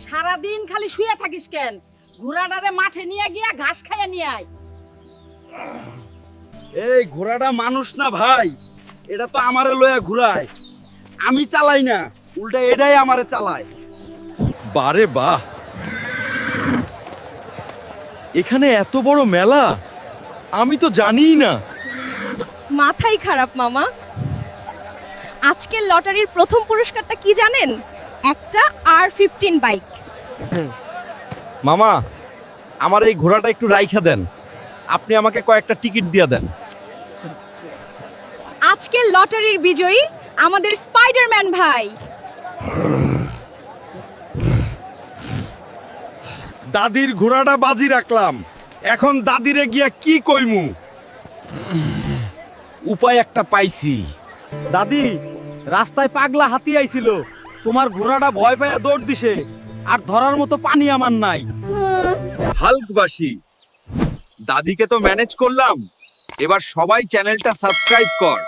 সারাদিন খালি শুয়ে থাকিস কেন? ঘোড়াটারে মাঠে নিয়ে গিয়া ঘাস খাইয়া নিয়ে আয়। এই ঘোড়াটা মানুষ না ভাই, এটা তো আমারে লয়া ঘুরায়। আমি চালাই না, উল্টা এটাই আমারে চালায়। বারে বাহ, এখানে এত বড় মেলা আমি তো জানিই না। মাথাই খারাপ মামা। আজকের লটারির প্রথম পুরস্কারটা কি জানেন? একটা R15 বাইক। মামা, আমার এই ঘোড়াটা একটু রাইখা দেন, আপনি আমাকে কয়েকটা টিকিট দিয়ে দেন। আজকের লটারির বিজয়ী আমাদের স্পাইডারম্যান ভাই। দাদির ঘোড়াটা বাজি রাখলাম, এখন দাদিরে গিয়া কি কইমু? উপায় একটা পাইছি। দাদি, রাস্তায় পাগলা হাতি আইছিল, তোমার ঘোড়াটা ভয় পায় দৌড় দিছে, আর ধরার মতো পানি আমার নাই। হাল্কবাসী, দাদিকে তো ম্যানেজ করলাম, এবার সবাই চ্যানেলটা সাবস্ক্রাইব কর।